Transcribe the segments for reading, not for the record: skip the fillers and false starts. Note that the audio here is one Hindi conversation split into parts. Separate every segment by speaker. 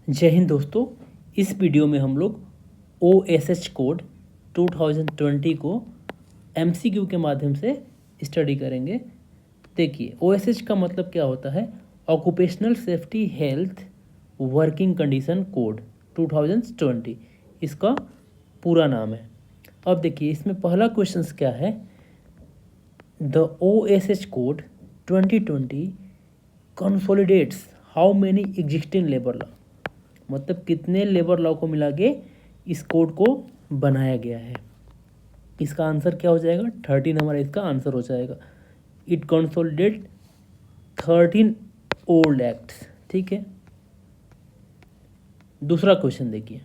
Speaker 1: जय हिंद दोस्तों। इस वीडियो में हम लोग OSH कोड 2020 को MCQ के माध्यम से स्टडी करेंगे। देखिए, OSH का मतलब क्या होता है? Occupational safety health working condition code 2020 इसका पूरा नाम है। अब देखिए, इसमें पहला क्वेश्चन क्या है? The OSH code 2020 consolidates how many existing labour law, मतलब कितने लेबर लॉ को मिला के इस कोड को बनाया गया है। इसका आंसर क्या हो जाएगा? 13 हमारा इसका आंसर हो जाएगा। It consolidate 13 old acts. ठीक है, दूसरा क्वेश्चन देखिए।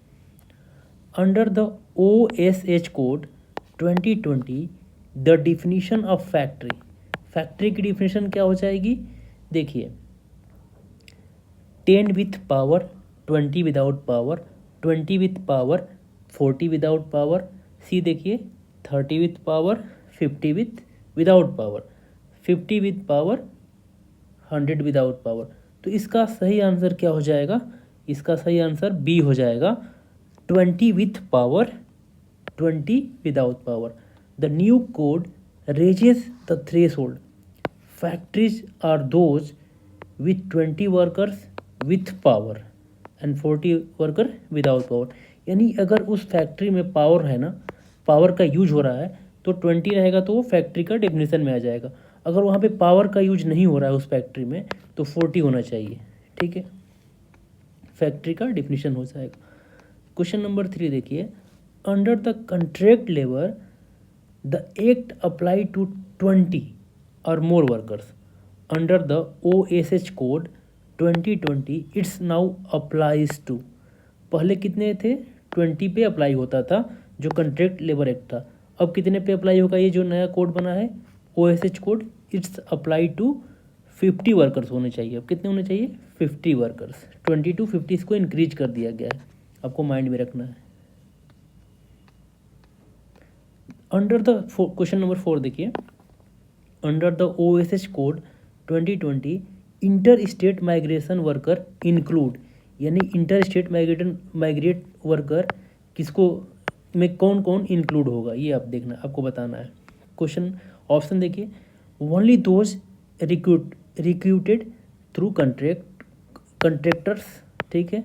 Speaker 1: Under the OSH code 2020 the definition of factory, factory की डिफिनीशन क्या हो जाएगी? देखिए, 10 with power, 20 without power, 20 with power, 40 without power. See देखिए, 30 with power, 50 without power, 50 with power, 100 without power. तो इसका सही आंसर क्या हो जाएगा? इसका सही आंसर बी हो जाएगा, 20 with power, 20 without power. The new code raises the threshold, factories are those with 20 workers with power and 40 worker without power. यानी अगर उस फैक्ट्री में पावर है ना, पावर का यूज हो रहा है, तो 20 रहेगा तो वो फैक्ट्री का डेफिनेशन में आ जाएगा। अगर वहाँ पे पावर का यूज नहीं हो रहा है उस फैक्ट्री में, तो 40 होना चाहिए। ठीक है, फैक्ट्री का डेफिनेशन हो जाएगा। क्वेश्चन नंबर 3 देखिए। Under the contract labour the act apply to 20 और more workers. Under the OSH code 2020 it's now applies to. पहले कितने थे? 20 पे अप्लाई होता था जो कंट्रैक्ट लेबर एक्ट था। अब कितने पे अप्लाई होगा? ये जो नया कोड बना है OSH code, it's apply to 50 workers होने चाहिए। अब कितने होने चाहिए? 50 वर्कर्स। 20 to 50 इसको इंक्रीज कर दिया गया है, आपको माइंड में रखना है। अंडर द क्वेश्चन नंबर 4 देखिए। Under the OSH code 2020 inter state migration worker include, यानी इंटर स्टेट माइग्रेट वर्कर किसको में कौन कौन इंक्लूड होगा, ये आप देखना, आपको बताना है। क्वेश्चन ऑप्शन देखिए। Only those recruited through contractors. ठीक है,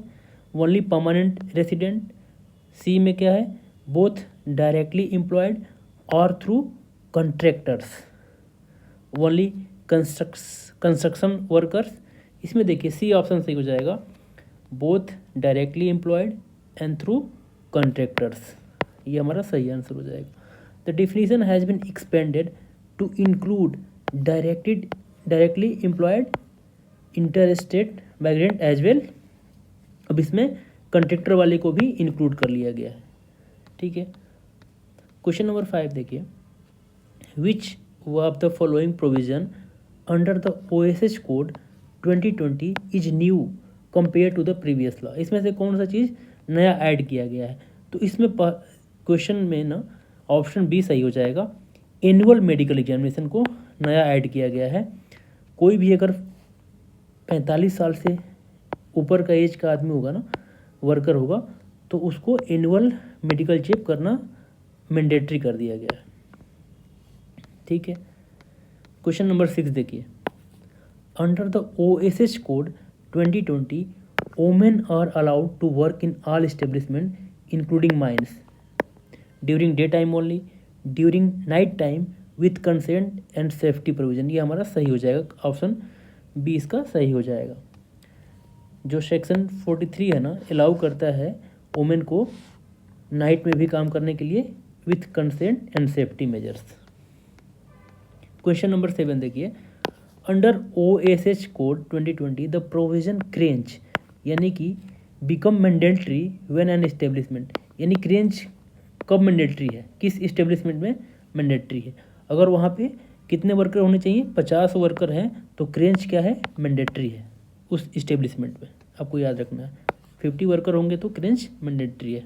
Speaker 1: ओनली परमानेंट रेसिडेंट। सी में क्या है? बोथ डायरेक्टली एम्प्लॉयड और through contractors. Only construction workers. इसमें देखिए सी ऑप्शन सही हो जाएगा, both directly employed and through contractors. ये हमारा सही आंसर हो जाएगा। The definition has been expanded to include directly employed interstate migrant as well. अब इसमें कंट्रैक्टर वाले को भी इंक्लूड कर लिया गया है। ठीक है, क्वेश्चन नंबर 5 देखिए। Which of the following provision under the OSH code 2020 is new compare to the previous law. इसमें से कौन सा चीज़ नया ऐड किया गया है? तो इसमें क्वेश्चन में ना ऑप्शन बी सही हो जाएगा, एनुअल मेडिकल एग्जामिनेशन को नया ऐड किया गया है। कोई भी अगर 45 साल से ऊपर का एज का आदमी होगा ना, वर्कर होगा, तो उसको एनुअल मेडिकल चेक करना मैंडेटरी कर दिया गया है। ठीक है, क्वेश्चन नंबर 6 देखिए। Under the OSH code 2020 women are allowed to work in all establishment including mines during day time only, during night time with consent and safety provision. ये हमारा सही हो जाएगा, ऑप्शन बी इसका सही हो जाएगा। जो सेक्शन 43 है ना, अलाउ करता है वोमेन को नाइट में भी काम करने के लिए with consent and safety measures. Question number 7 देखिए। Under OSH code 2020 the provision creche, यानी कि become mandatory when an establishment, यानी क्रेंच कब मैंडेटरी है, किस एस्टेब्लिशमेंट में मैंडेटरी है? अगर वहाँ पे कितने वर्कर होने चाहिए? 50 वर्कर हैं, तो क्रेंच क्या है? मैंडेटरी है उस एस्टेब्लिशमेंट में, आपको याद रखना है। 50 वर्कर होंगे तो क्रेंच मैंडेटरी है।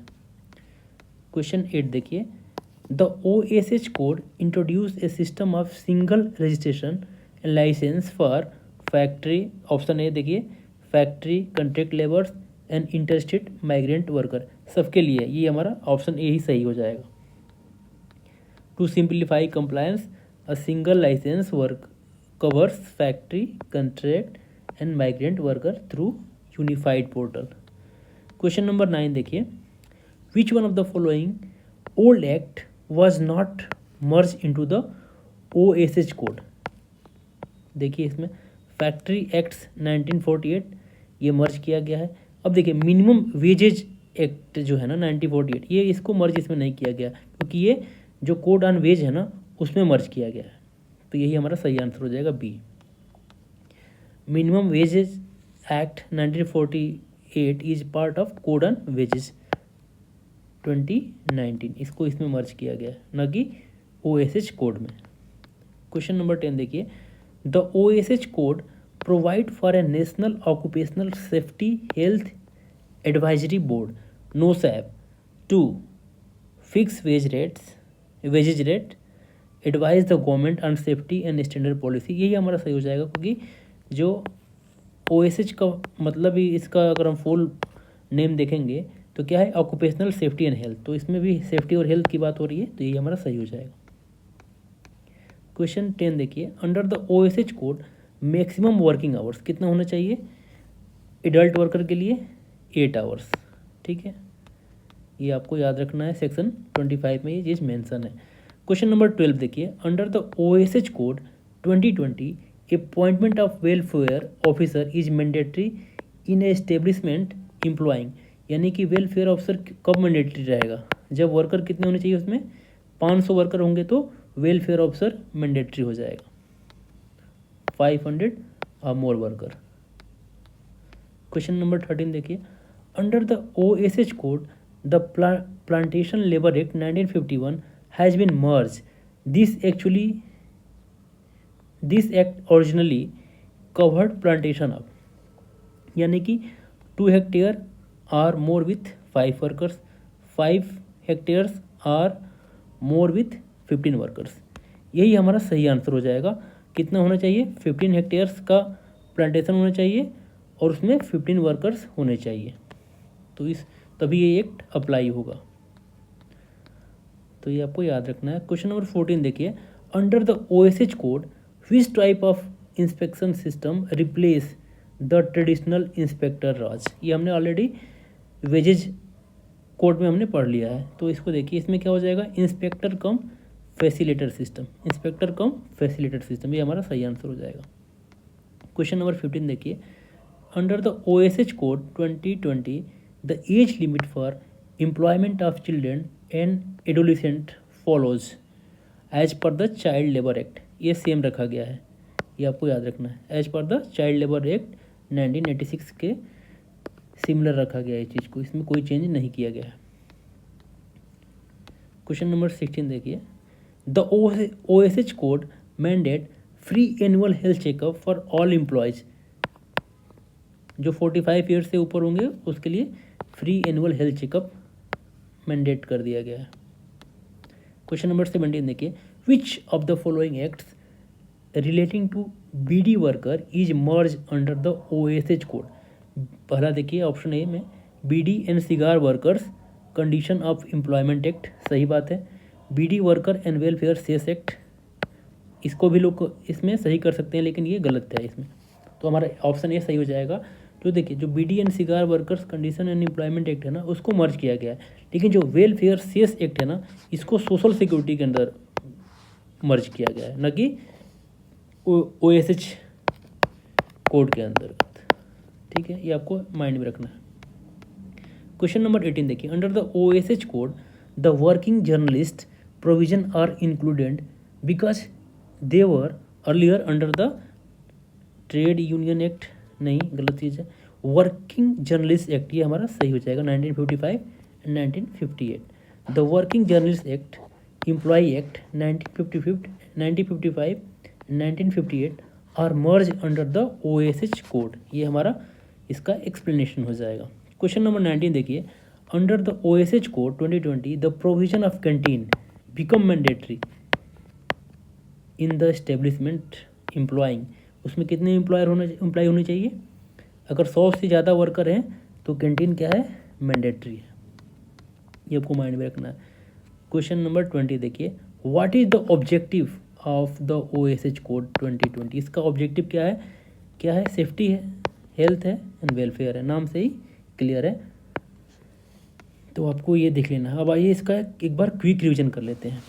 Speaker 1: क्वेश्चन 8 देखिए। The OSH code introduce a system of single registration licence for factory. Option A देखिए, factory, contract labours and interstate migrant worker, सबके लिए ये हमारा ऑप्शन ए ही सही हो जाएगा। To simplify compliance a single license work covers factory contract and migrant worker through unified portal. Question number 9 देखिए, which one of the following old act was not merge into the OSH code. देखिए इसमें फैक्ट्री एक्ट्स 1948 ये मर्ज किया गया है। अब देखिए मिनिमम वेजेज एक्ट जो है ना 1948, ये इसको मर्ज इसमें नहीं किया गया क्योंकि ये जो कोड ऑन वेज है ना उसमें मर्ज किया गया है, तो यही हमारा सही आंसर हो जाएगा B. Minimum wages act 1948 is part of code on wages 2019, इसको इसमें मर्ज किया गया है, न कि OSH कोड में। क्वेश्चन नंबर 10 देखिए, the OSH code provide for a national occupational safety health advisory board NOSAP to fix wages rate advise the government on safety and standard policy. यही हमारा सही हो जाएगा क्योंकि जो OSH का मतलब ही इसका अगर हम फुल नेम देखेंगे तो क्या है, ऑक्यूपेशनल सेफ्टी एंड हेल्थ, तो इसमें भी सेफ्टी और हेल्थ की बात हो रही है, तो यही हमारा सही हो जाएगा। क्वेश्चन 10 देखिए, under the OSH code maximum working hours कितना होना चाहिए एडल्ट वर्कर के लिए, 8 आवर्स। ठीक है, ये आपको याद रखना है, सेक्शन 25 में ये चीज़ मेंशन है। क्वेश्चन नंबर 12 देखिए, under the OSH code 2020 appointment of welfare officer is mandatory in establishment employing, यानी कि वेलफेयर ऑफिसर कब मैंडेटरी रहेगा, जब वर्कर कितने होने चाहिए उसमें 500 वर्कर होंगे तो वेलफेयर ऑफिसर मैंडेटरी हो जाएगा, 500 और मोर वर्कर। क्वेश्चन नंबर 13 देखिए, under the OSH code the plantation labour act 1951 has been merge, this act originally covered plantation of, यानी कि 2 hectare or more with 5 workers, 5 hectares or more with 15 workers. यही हमारा सही आंसर हो जाएगा। कितना होना चाहिए, 15 हेक्टेयर्स का प्लांटेशन होना चाहिए और उसमें 15 वर्कर्स होने चाहिए, तो तभी ये एक्ट अप्लाई होगा, तो ये आपको याद रखना है। क्वेश्चन नंबर 14 देखिए, under the OSH code which type of inspection system replace the traditional inspector raj. ये हमने ऑलरेडी वेजेज कोड में हमने पढ़ लिया है, तो इसको देखिए इसमें क्या हो जाएगा, इंस्पेक्टर कम फैसिलिटेटर सिस्टम, इंस्पेक्टर कम फैसिलिटेटर सिस्टम, ये हमारा सही आंसर हो जाएगा। क्वेश्चन नंबर 15 देखिए, under the OSH code 2020 the age limit for employment of children and adolescent follows as per the child labour act, ये सेम रखा गया है, ये आपको याद रखना है, as per the child labour act 1986 के सिमिलर रखा गया है चीज़ को, इसमें कोई चेंज नहीं किया गया है। क्वेश्चन नंबर 16 देखिए, the OSH code mandate free annual health checkup for all employees, जो 45 ईयर से ऊपर होंगे उसके लिए free annual health checkup mandate कर दिया गया है। क्वेश्चन नंबर 17 देखिए, which of the following acts relating to BD worker is merge under the OSH code. पहला देखिए ऑप्शन ए में BD and cigar workers condition of employment act, सही बात है। BD worker and welfare cess act, इसको भी लोग इसमें सही कर सकते हैं लेकिन ये गलत है इसमें, तो हमारा ऑप्शन ए सही हो जाएगा। जो देखिए जो BD and cigar workers condition and employment act है ना उसको मर्ज किया गया है, लेकिन जो वेलफेयर सेस एक्ट है ना इसको सोशल सिक्योरिटी के अंदर मर्ज किया गया है, न कि OSH कोड के अंतर्गत। ठीक है, ये आपको माइंड में रखना है। क्वेश्चन नंबर 18 देखिए, under the OSH code the working journalist provision are included because they were earlier under the trade union act, नहीं गलत चीज़ है, वर्किंग जर्नलिस्ट एक्ट, ये हमारा सही हो जाएगा 1955 and 1958। The working journalist act, employ act 1955 1958 are merge under the OSH code, ये हमारा इसका एक्सप्लेनेशन हो जाएगा। क्वेश्चन नंबर 19 देखिए, under the OSH code 2020 the provision of canteen become mandatory in the establishment employing, उसमें कितने एम्प्लॉय होने चाहिए, अगर 100 से ज़्यादा वर्कर हैं तो कैंटीन क्या है, मैंडेटरी है, ये आपको माइंड में रखना है। क्वेश्चन नंबर 20 देखिए, what is the objective of the OSH code 2020। इसका ऑब्जेक्टिव क्या है, क्या है, सेफ्टी है, हेल्थ है एंड वेलफेयर है, नाम से ही क्लियर है, तो आपको ये देख लेना है। अब आइए इसका एक बार क्विक रिवीजन कर लेते हैं।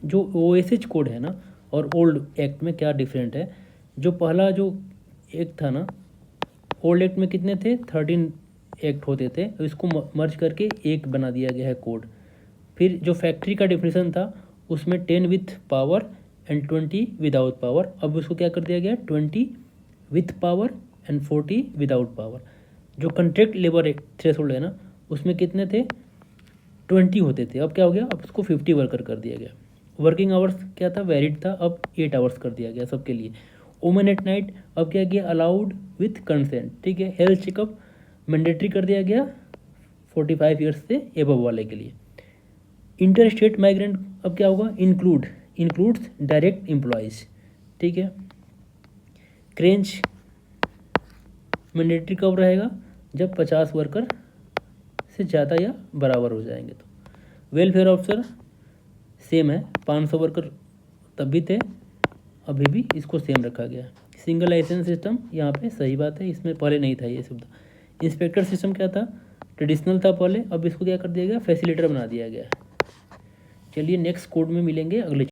Speaker 1: जो OSH कोड है ना और ओल्ड एक्ट में क्या डिफरेंट है। जो पहला जो एक्ट था ना, ओल्ड एक्ट में कितने थे, 13 एक्ट होते थे, इसको मर्ज करके एक बना दिया गया है कोड। फिर जो फैक्ट्री का डेफिनेशन था उसमें 10 with power and 20 without power, अब उसको क्या कर दिया गया, 20 with power and 40 without power. जो कॉन्ट्रैक्ट लेबर थ्रेशोल्ड है ना, उसमें कितने थे, 20 होते थे, अब क्या हो गया, अब उसको 50 वर्कर कर दिया गया। वर्किंग आवर्स क्या था, वैलिड था, अब 8 आवर्स कर दिया गया सबके लिए। वुमेन एट नाइट अब क्या किया, अलाउड विथ कंसेंट, ठीक है। हेल्थ चेकअप मैंडेटरी कर दिया गया 45 ईयर्स से एबव वाले के लिए। इंटर स्टेट माइग्रेंट अब क्या होगा, इंक्लूड्स डायरेक्ट एम्प्लॉयज़, ठीक है। क्रेंच मैंडेटरी कब रहेगा, जब 50 वर्कर से ज़्यादा या बराबर हो जाएंगे तो। वेलफेयर ऑफिसर सेम है, 500 वर्कर तब भी थे, अभी भी इसको सेम रखा गया। सिंगल लाइसेंस सिस्टम यहाँ पे सही बात है, इसमें पहले नहीं था ये सुविधा। इंस्पेक्टर सिस्टम क्या था, ट्रेडिशनल था पहले, अब इसको क्या कर दिया गया, फैसिलिटेटर बना दिया गया। चलिए नेक्स्ट कोड में मिलेंगे अगले